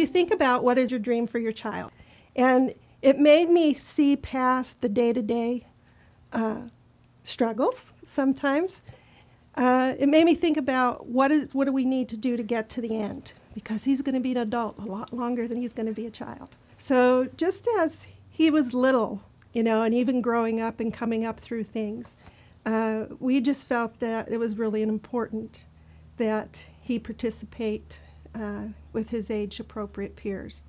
think about what is your dream for your child. And it made me see past the day-to-day struggles sometimes. It made me think about what do we need to do to get to the end, because he's going to be an adult a lot longer than he's going to be a child. So just as he was little, you know, and even growing up and coming up through things, we just felt that it was really important that he participate with his age-appropriate peers.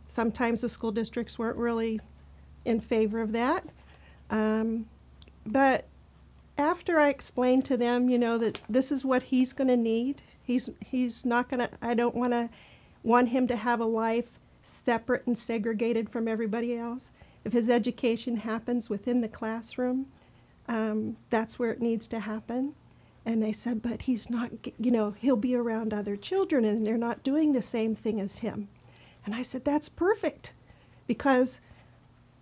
Sometimes the school districts weren't really in favor of that, but after I explained to them, you know, that this is what he's going to need, he's not going to, I don't want him to have a life separate and segregated from everybody else. If his education happens within the classroom, that's where it needs to happen. And they said, but he's not, you know, he'll be around other children and they're not doing the same thing as him. And I said, that's perfect, because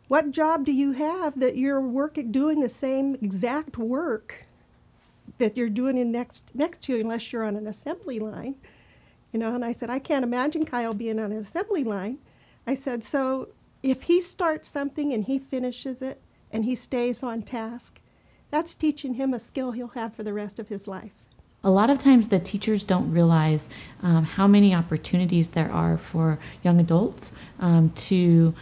what job do you have that you're doing the same exact work that you're doing next to you, unless you're on an assembly line? You know, and I said, I can't imagine Kyle being on an assembly line. I said, so if he starts something and he finishes it and he stays on task, that's teaching him a skill he'll have for the rest of his life. A lot of times the teachers don't realize how many opportunities there are for young adults to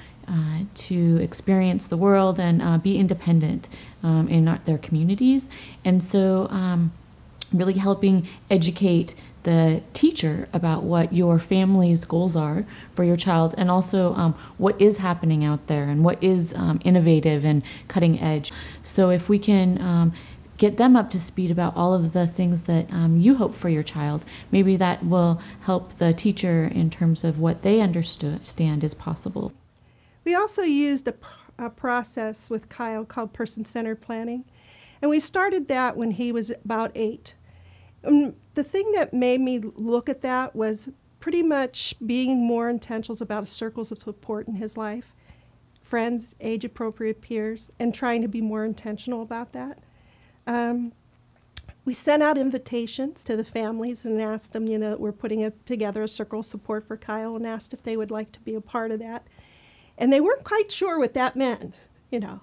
experience the world and be independent in their communities. And so really helping educate the teacher about what your family's goals are for your child, and also what is happening out there and what is innovative and cutting edge. So if we can get them up to speed about all of the things that you hope for your child, maybe that will help the teacher in terms of what they understand is possible. We also used a process with Kyle called person-centered planning, and we started that when he was about 8. And the thing that made me look at that was pretty much being more intentional about circles of support in his life, friends, age-appropriate peers, and trying to be more intentional about that. We sent out invitations to the families and asked them, you know, we're putting together a circle of support for Kyle, and asked if they would like to be a part of that. And they weren't quite sure what that meant, you know.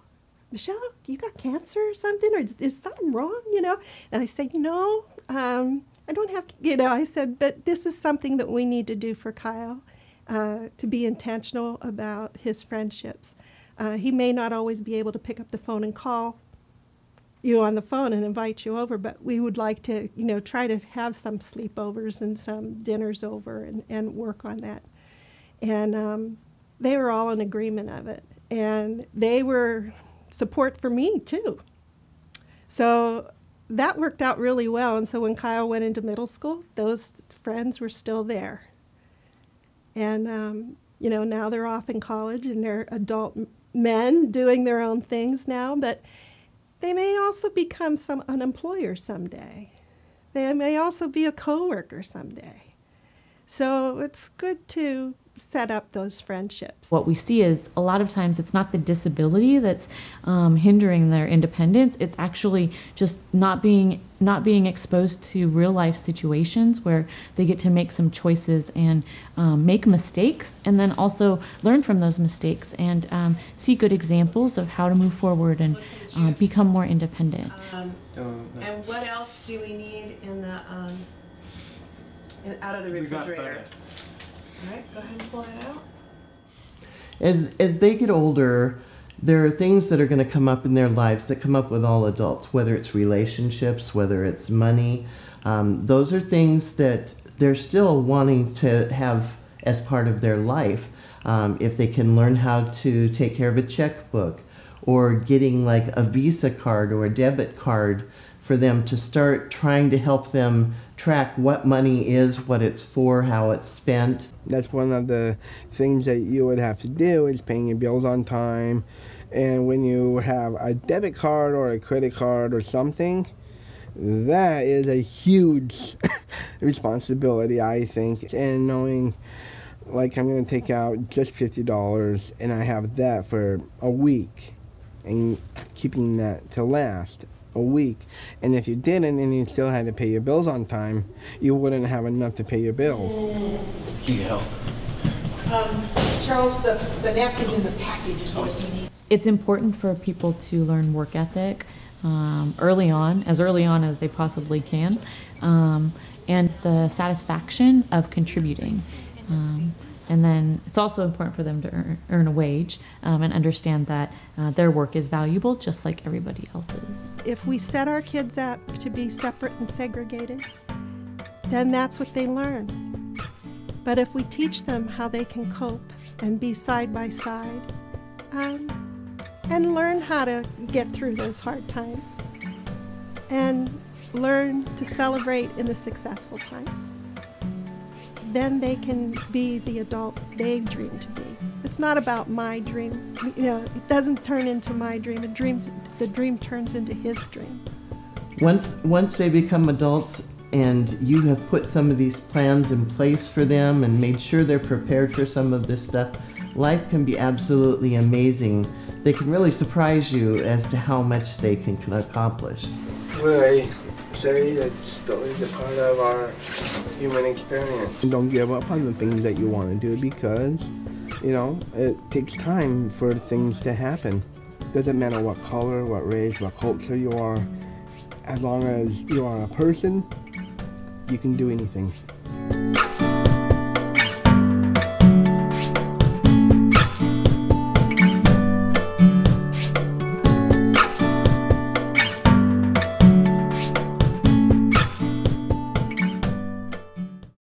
Michelle, you got cancer or something, or is something wrong, you know? And I said, you know, I don't have, you know, I said, but this is something that we need to do for Kyle, to be intentional about his friendships. He may not always be able to pick up the phone and call you on the phone and invite you over, but we would like to, you know, try to have some sleepovers and some dinners over and work on that. And they were all in agreement of it. And they were support for me, too. So that worked out really well. And so when Kyle went into middle school, those friends were still there. And, you know, now they're off in college and they're adult men doing their own things now, but they may also become an employer someday. They may also be a coworker someday. So it's good to set up those friendships. What we see is a lot of times it's not the disability that's hindering their independence. It's actually just not being exposed to real life situations where they get to make some choices and make mistakes, and then also learn from those mistakes and see good examples of how to move forward and become more independent. And what else do we need in the out of the refrigerator? All right, go ahead and pull that out. As they get older, there are things that are going to come up in their lives that come up with all adults, whether it's relationships, whether it's money. Those are things that they're still wanting to have as part of their life. If they can learn how to take care of a checkbook, or getting like a Visa card or a debit card for them to start trying to help them track what money is, what it's for, how it's spent. That's one of the things that you would have to do, is paying your bills on time. And when you have a debit card or a credit card or something, that is a huge responsibility, I think. And knowing, like, I'm going to take out just $50 and I have that for a week, and keeping that to last a week. And if you didn't and you still had to pay your bills on time, you wouldn't have enough to pay your bills. Can you help? Charles, the napkins in the package is what you need. It's important for people to learn work ethic early on as they possibly can, and the satisfaction of contributing. And then it's also important for them to earn a wage and understand that their work is valuable just like everybody else's. If we set our kids up to be separate and segregated, then that's what they learn. But if we teach them how they can cope and be side by side, and learn how to get through those hard times, and learn to celebrate in the successful times, then they can be the adult they dream to be. It's not about my dream. It doesn't turn into my dream. The dream turns into his dream. Once they become adults and you have put some of these plans in place for them and made sure they're prepared for some of this stuff, life can be absolutely amazing. They can really surprise you as to how much they can accomplish. Well, I say that stories are part of our human experience. Don't give up on the things that you want to do because, it takes time for things to happen. Doesn't matter what color, what race, what culture you are. As long as you are a person, you can do anything.